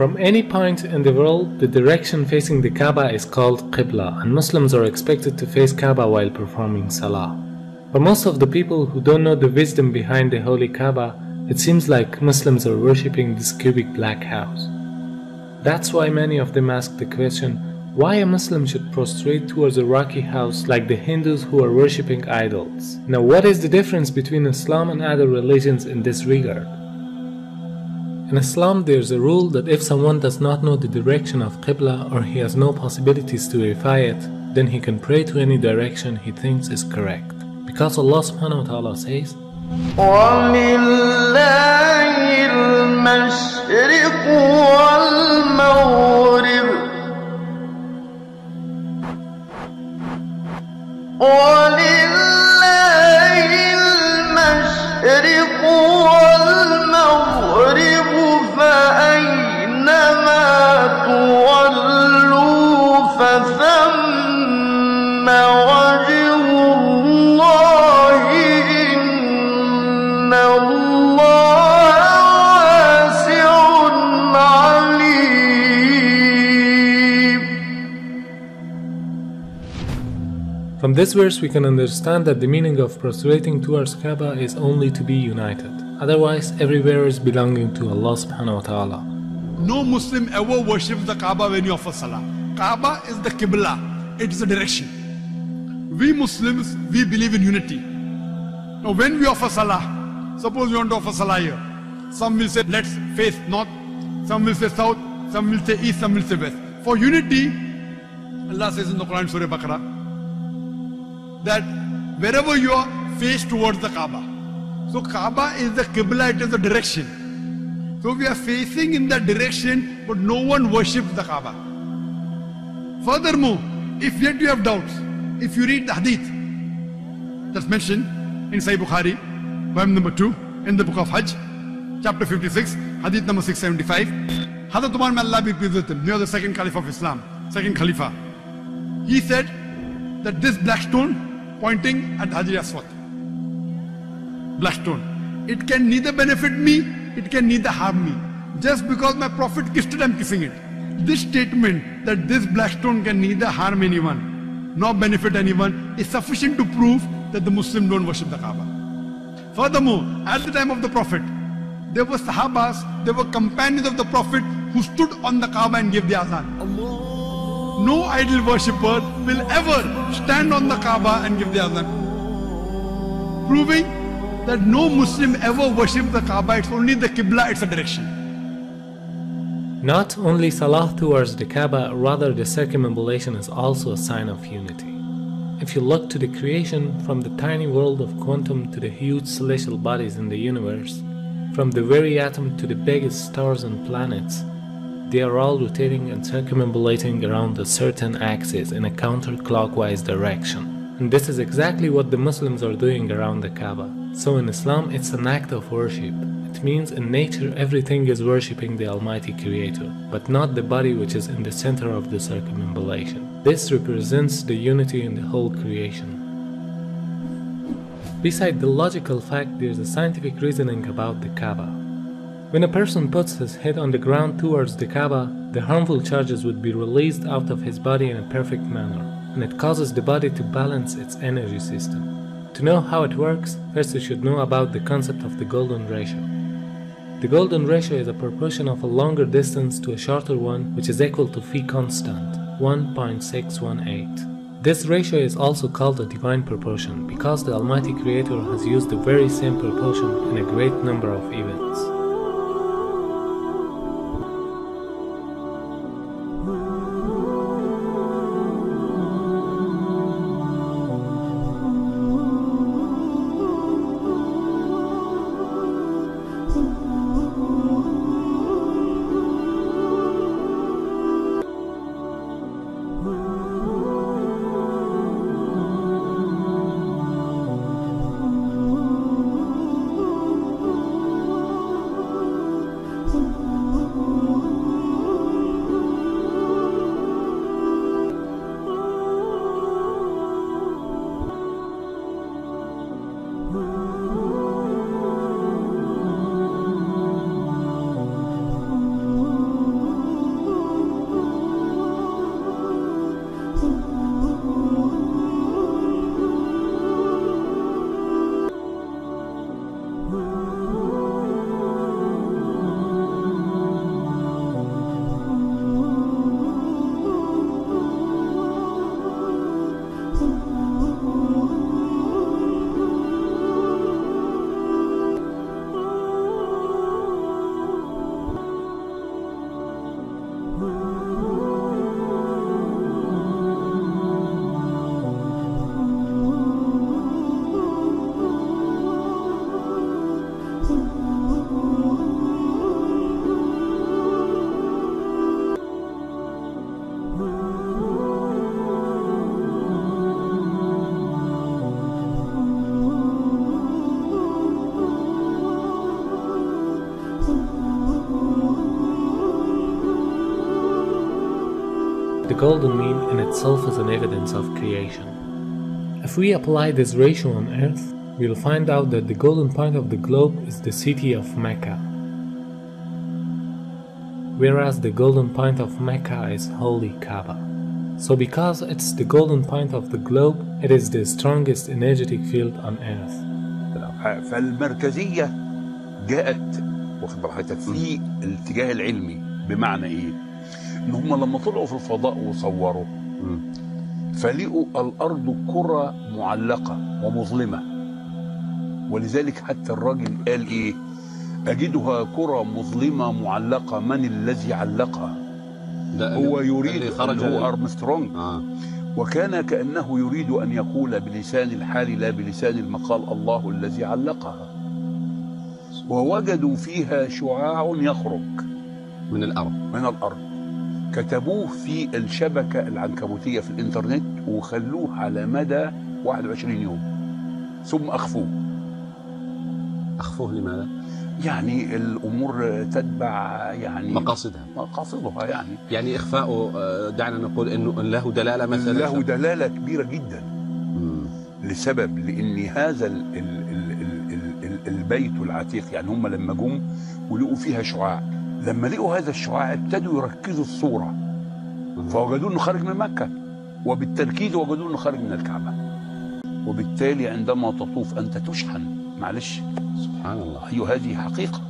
From any point in the world, the direction facing the Kaaba is called Qibla, and Muslims are expected to face Kaaba while performing Salah. For most of the people who don't know the wisdom behind the holy Kaaba, it seems like Muslims are worshipping this cubic black house. That's why many of them ask the question, why a Muslim should prostrate towards a rocky house like the Hindus who are worshipping idols. Now, what is the difference between Islam and other religions in this regard? In Islam, there's a rule that if someone does not know the direction of Qibla or he has no possibilities to verify it, then he can pray to any direction he thinks is correct. Because Allah subhanahu wa ta'ala says, وَلِلَّهِ الْمَشْرِقُ وَالْمَغْرِبُ وَلِلَّهِ الْمَشْرِقُ وَالْمَغْرِبُ فَأَيْنَمَا تُوَلُّوا فَثَمَّ وَجْهُ اللَّهِ إِنَّ اللَّهَ وَاسِعٌ عَلِيمٌ. From this verse we can understand that the meaning of prostrating towards Kaaba is only to be united. Otherwise, everywhere is belonging to Allah subhanahu wa ta'ala. No Muslim ever worships the Kaaba when you offer Salah. Kaaba is the Qibla, it is the direction. We Muslims, we believe in unity. Now when we offer Salah, suppose you want to offer Salah here. Some will say, let's face north, some will say south, some will say east, some will say west. For unity, Allah says in the Quran, Surah Baqarah, that wherever you are, face towards the Kaaba. So Kaaba is the Qibla, it is the direction. So we are facing in that direction, but no one worships the Kaaba. Furthermore, if yet you have doubts, if you read the hadith that's mentioned in Sahih Bukhari, volume number 2, in the book of Hajj, chapter 56, hadith number 675, Hazrat Umar, may Allah be pleased with him, near the second Caliph of Islam, second Khalifa, he said that this black stone pointing at Hajar Aswad, black stone, it can neither benefit me, it can neither harm me. Just because my Prophet kissed it, I am kissing it. This statement that this black stone can neither harm anyone nor benefit anyone is sufficient to prove that the Muslim don't worship the Kaaba. Furthermore, at the time of the Prophet, there were Sahabas, there were companions of the Prophet who stood on the Kaaba and gave the azan. No idol worshipper will ever stand on the Kaaba and give the azan, proving that no Muslim ever worships the Kaaba. It's only the Qibla, it's a direction. Not only Salah towards the Kaaba, rather the circumambulation is also a sign of unity. If you look to the creation, from the tiny world of quantum to the huge celestial bodies in the universe, from the very atom to the biggest stars and planets, they are all rotating and circumambulating around a certain axis in a counterclockwise direction. And this is exactly what the Muslims are doing around the Kaaba. So in Islam, it's an act of worship. It means in nature everything is worshipping the Almighty Creator, but not the body which is in the center of the circumambulation. This represents the unity in the whole creation. Beside the logical fact, there is a scientific reasoning about the Kaaba. When a person puts his head on the ground towards the Kaaba, the harmful charges would be released out of his body in a perfect manner, and it causes the body to balance its energy system. To know how it works, first you should know about the concept of the golden ratio. The golden ratio is a proportion of a longer distance to a shorter one, which is equal to phi constant, 1.618. This ratio is also called a divine proportion because the Almighty Creator has used the very same proportion in a great number of events. the golden mean in itself is an evidence of creation. If we apply this ratio on Earth, we'll find out that the golden point of the globe is the city of Mecca, whereas the golden point of Mecca is holy Kaaba. So because it's the golden point of the globe, it is the strongest energetic field on Earth. فالمركزية جاءت واخد بالك في الاتجاه العلمي. بمعنى ايه؟ ان هم لما طلعوا في الفضاء وصوروا فلقوا الارض كرة معلقة ومظلمة، ولذلك حتى الراجل قال ايه؟ اجدها كرة مظلمة معلقة، من الذي علقها؟ هو يريد هو أرمسترونج. وكان كأنه يريد أن يقول بلسان الحال لا بلسان المقال الله الذي علقها. ووجدوا فيها شعاع يخرج من الأرض كتبوه في الشبكة العنكبوتية في الإنترنت وخلوه على مدى 21 يوم ثم أخفوه. لماذا؟ يعني الأمور تتبع يعني مقاصدها يعني إخفاؤه دعنا نقول إنه له دلالة مثلا، له دلالة كبيرة جدا. لسبب لأن هذا البيت العتيق، يعني هم لما جم ولقوا فيها شعاع، لما لقوا هذا الشعاع ابتدوا يركزوا الصورة فوجدوا انه خارج من مكة، وبالتركيز وجدوا انه خارج من الكعبة، وبالتالي عندما تطوف انت تشحن. معلش سبحان الله. أيوة هذه حقيقة.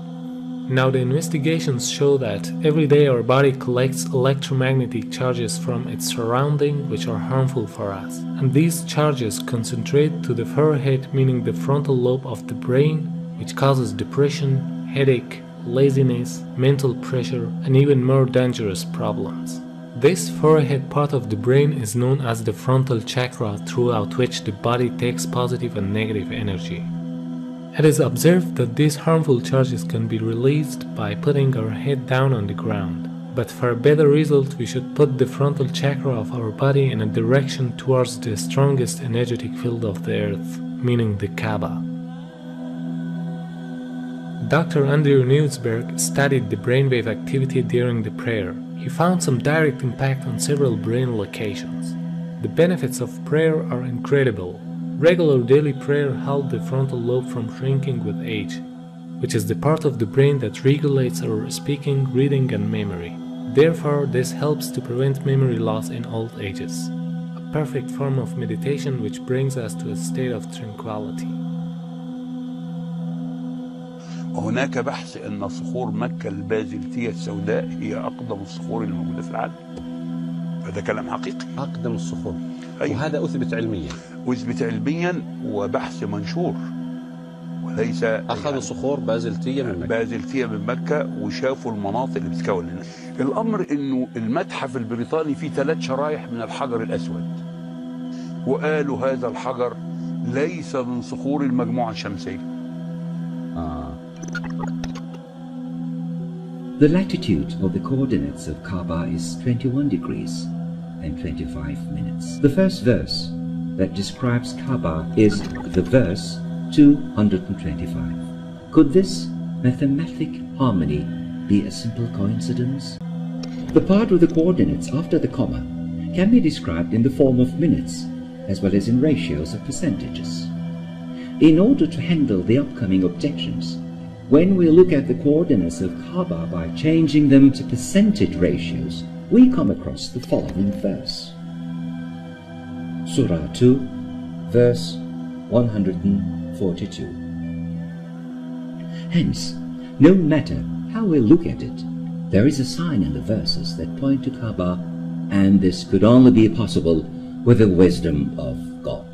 Now the investigations show that every day our body collects electromagnetic charges from its surrounding which are harmful for us, and these charges concentrate to the forehead, meaning the frontal lobe of the brain, which causes depression, headache, laziness, mental pressure, and even more dangerous problems. This forehead part of the brain is known as the frontal chakra, throughout which the body takes positive and negative energy. It is observed that these harmful charges can be released by putting our head down on the ground. But for a better result, we should put the frontal chakra of our body in a direction towards the strongest energetic field of the earth, meaning the Kaaba. Dr. Andrew Newsberg studied the brainwave activity during the prayer. He found some direct impact on several brain locations. The benefits of prayer are incredible. Regular daily prayer helps the frontal lobe from shrinking with age, which is the part of the brain that regulates our speaking, reading, and memory. Therefore, this helps to prevent memory loss in old ages. A perfect form of meditation which brings us to a state of tranquility. وهناك بحث أن صخور مكة البازلتية السوداء هي أقدم الصخور الموجودة في العالم. هذا كلام حقيقي. أقدم الصخور. أيوة. وهذا أثبت علميا. أثبت علميا وبحث منشور، وليس أخذوا يعني صخور بازلتية من مكة وشافوا المناطق اللي بتتكون هنا. الأمر إنه المتحف البريطاني فيه 3 شرايح من الحجر الأسود، وقالوا هذا الحجر ليس من صخور المجموعة الشمسية. The latitude of the coordinates of Kaaba is 21 degrees and 25 minutes. The first verse that describes Kaaba is the verse 225. Could this mathematic harmony be a simple coincidence? The part of the coordinates after the comma can be described in the form of minutes as well as in ratios of percentages. In order to handle the upcoming objections, when we look at the coordinates of Kaaba by changing them to percentage ratios, we come across the following verse. Surah 2, verse 142. Hence, no matter how we look at it, there is a sign in the verses that point to Kaaba, and this could only be possible with the wisdom of God.